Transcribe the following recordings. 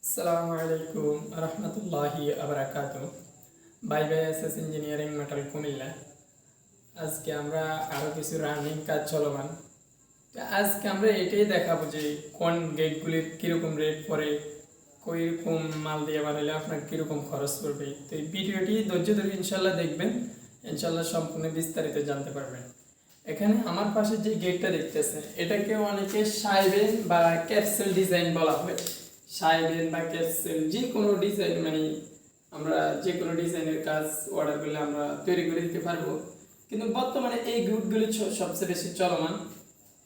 আসসালামু আলাইকুম রহমতুল্লাহি আবরাকাতু। বাইবিএসএস ইঞ্জিনিয়ারিং মেটাল কুমিল্লা। আজকে আমরা আরও কিছু রানিং কাজ চলমান। তো আজকে আমরা এটাই দেখাবো যে কোন গেটগুলির কীরকম রেট পড়ে, কীরকম মাল দিয়ে বানালে আপনার কীরকম খরচ পড়বে। তো এই ভিডিওটি ধৈর্য ধরে ইনশাল্লাহ দেখবেন, ইনশাল্লাহ সম্পূর্ণ বিস্তারিত জানতে পারবেন। এখানে আমার পাশে যে গেটটা দেখতেছেন, এটাকে অনেকে সাইবেন বা ক্যাপসুল ডিজাইন বলা হয়। সাইবেন বা ক্যাপসুল যে কোনো ডিজাইন, মানে আমরা যে কোনো ডিজাইনের কাজ অর্ডার করলে আমরা তৈরি করে দিতে পারবো। কিন্তু বর্তমানে এই গেটগুলি সবচেয়ে বেশি চলমান।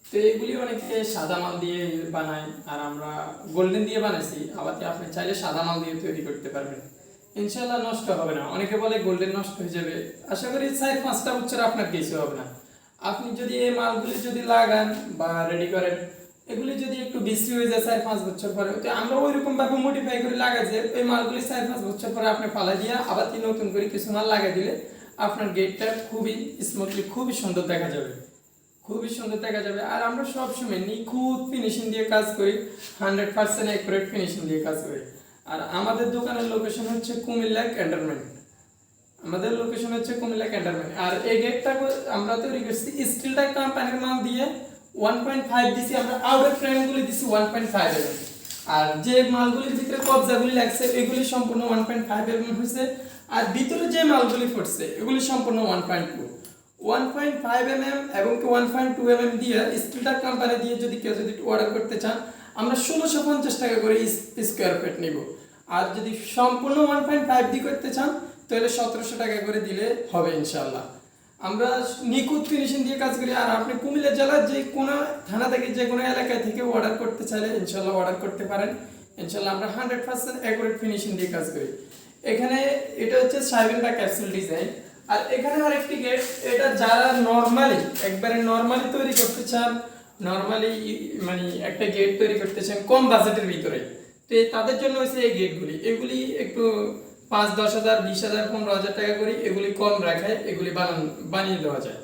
তো এগুলি অনেকে সাদা মাল দিয়ে বানায়, আর আমরা গোল্ডেন দিয়ে বানাইছি। আবার আপনি চাইলে সাদা মাল দিয়ে তৈরি করতে পারবেন, ইনশাল্লাহ নষ্ট হবে না। অনেকে বলে গোল্ডেন নষ্ট হয়ে যাবে, আশা করি 4-5টা বছর আপনার কিছু হবে না। আপনি যদি এই মালগুলি যদি লাগান বা রেডি করেন, এগুলি যদি একটু বিশ্রী হয়ে যায় 4-5 বছর পরে, তো আমরা ওইরকম ভাবে মডিফাই করে লাগাই যে ওই মালগুলি 4-5 বছর পরে আপনি ফালাই দিয়ে আবার নতুন করে কিছু মাল লাগাই দিলে আপনার গেটটা খুবই স্মুথলি, খুবই সুন্দর দেখা যাবে, খুবই সুন্দর দেখা যাবে। আর আমরা সবসময় নিখুঁত ফিনিশিং দিয়ে কাজ করি, 100% অ্যাকুরেট ফিনিশিং দিয়ে কাজ করি। আর আমাদের দোকানের লোকেশন হচ্ছে কুমিল্লা ক্যান্টনমেন্ট। আমাদের লোকেশন হচ্ছে কুমিল্লা ক্যান্টনমেন্ট। আর এই গেটটা আমরা তৈরি করছি স্টিলটা কোম্পানির মাল দিয়ে 1.5 দিছি আমরা, আউটার ফ্রেমগুলি দিছি 1.5 mm। আর যে মালগুলির ভিতরে কবজাগুলি লাগছে এগুলি সম্পূর্ণ 1.5 mm হয়েছে। আর ভিতরে যে মালগুলি পড়ছে এগুলি সম্পূর্ণ 1.5 mm এবং 1.2 mm দিয়ে স্টিলটা কোম্পানি দিয়ে যদি কেউ অর্ডার করতে চান, আমরা 1650 টাকা করে স্কোয়ার ফিট নিব। আর যদি সম্পূর্ণ 1.5 দিয়ে করতে চান তাহলে 1700 টাকা করে দিলে হবে ইনশাল্লাহ। আমরা নিখুঁত ফিনিশিং দিয়ে কাজ করি। আর আপনি কুমিল্লা জেলার যে কোনো থানা থেকে, যে কোনো এলাকায় থেকে অর্ডার করতে চাইলে ইনশাল্লাহ অর্ডার করতে পারেন। ইনশাল্লাহ আমরা 100% অ্যাকুরেট ফিনিশিং দিয়ে কাজ করি। এখানে এটা হচ্ছে সাইবেন বা ক্যাপসুল ডিজাইন। আর এখানে আরেকটি গেট, এটা যারা নর্মালি একবারে নর্মালি তৈরি করতে চান, নর্মালি মানে একটা গেট তৈরি করতে চান কম বাজেটের ভিতরে, তো তাদের জন্য হচ্ছে এই গেটগুলি। এগুলি একটু 5-10 হাজার, 20 হাজার, 15 হাজার টাকা করে এগুলি কম রাখায় এগুলি বানিয়ে দেওয়া যায়।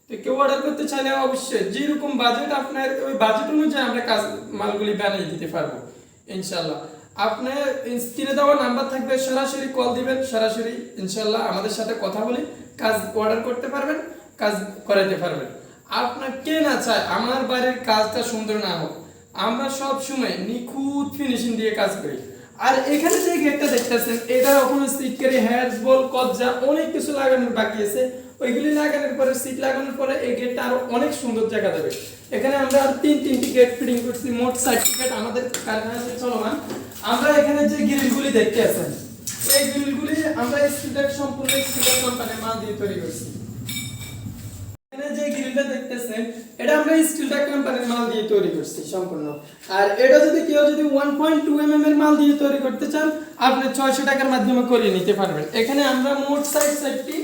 তো কেউ অর্ডার করতে চাইলে অবশ্যই যেরকম বাজেট আপনার, ওই বাজেট অনুযায়ী আমরা কাজ মালগুলি বানিয়ে দিতে পারবো ইনশাল্লাহ। আপনার স্ক্রিনে দেওয়া নাম্বার থাকবে, সরাসরি কল দিবেন, সরাসরি ইনশাল্লাহ আমাদের সাথে কথা বলে কাজ অর্ডার করতে পারবেন, কাজ করাতে পারবেন। আপনার কে না চায় আমার বাড়ির কাজটা সুন্দর না হোক, আমরা সব সময় নিখুঁত ফিনিশিং দিয়ে কাজ করি। আর এখানে যে গেটটা দেখতেছেন, এটা ওখানে সিটকারি হ্যান্ডস বল কজ্জা অনেক কিছু লাগানোর বাকি আছে। ওইগুলি লাগানোর পরে, সিট লাগানোর পরে এই গেটটা আরো অনেক সুন্দর দেখা যাবে। এখানে আমরা আর তিনটি গেট ফিটিং করছি, মোট 4টি গেট আমাদের কারখানাতে চলমান। আমরা এখানে যে গ্রিলগুলি দেখতে আছেন, এই গ্রিলগুলি আমরা স্টিলের সম্পূর্ণ স্টিলের কোম্পানির মাল দিয়ে তৈরি করছি। এখানে যে গ্রিলটা দেখতেছেন, এটা আমরা স্টিলটা কোম্পানির মাল দিয়ে তৈরি করছি সম্পূর্ণ। আর এটা যদি কেউ 1.2 mm এর মাল দিয়ে তৈরি করতে চান, আপনি 600 টাকার মাধ্যমে করে নিতে পারবেন। এখানে আমরা মোট 4টি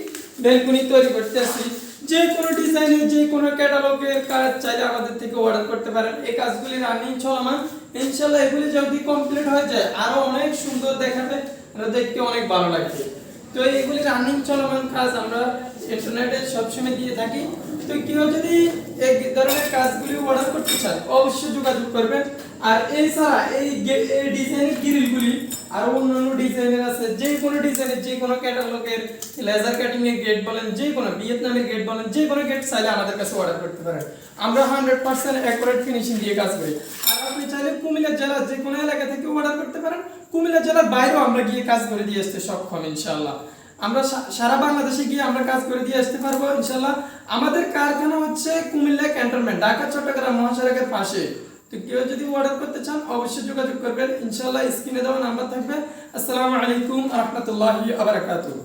বেলকনি তৈরি করতেছি। যে কোনো ডিজাইনের, যে কোনো ক্যাটালগের কাজ চাইলে আমাদের থেকে অর্ডার করতে পারেন। এই কাজগুলি রানিং চলমান, ইনশাআল্লাহ এগুলি যদি কমপ্লিট হয়ে যায় আরো অনেক সুন্দর দেখাবে, আর দেখতে অনেক ভালো লাগবে। তো এইগুলি রানিং চলমান কাজ আমরা ইন্টারনেটে সবসময় দিয়ে থাকি। তো কেউ যদি এই ধরনের কাজগুলি অর্ডার করতে চান অবশ্যই যোগাযোগ করবেন। আর এছাড়া এই ডিজাইনের গ্রিলগুলি আর অন্যান্য ডিজাইনের আছে, যে কোনো ডিজাইনের, যে কোনো ক্যাটালগের লেজার কাটিং এর গেট বলেন, যে কোনো ভিয়েতনামের গেট বলেন, যে কোনো গেট চাইলে আমাদের কাছে অর্ডার করতে পারেন। আমরা 100% অ্যাকুরেট ফিনিশিং দিয়ে কাজ করি। আর আপনি চাইলে কুমিল্লা জেলার যে কোনো এলাকা থেকে অর্ডার করতে পারেন। কুমিল্লা জেলার বাইরেও আমরা গিয়ে কাজ করে দিয়ে আসতে সক্ষম ইনশাআল্লাহ। আমরা সারা বাংলাদেশে গিয়ে আমরা কাজ করে দিয়ে আসতে পারবো ইনশাআল্লাহ। আমাদের কারখানা হচ্ছে কুমিল্লা ক্যান্টনমেন্ট, ঢাকা চট্টগ্রাম মহাসড়কের পাশে। তো কেউ যদি অর্ডার করতে চান অবশ্যই যোগাযোগ করবেন ইনশাআল্লাহ। স্ক্রিনে দেওয়া নাম্বার থাকবে। আসসালামু আলাইকুম ওয়া রাহমাতুল্লাহি ওয়া বারাকাতুহু।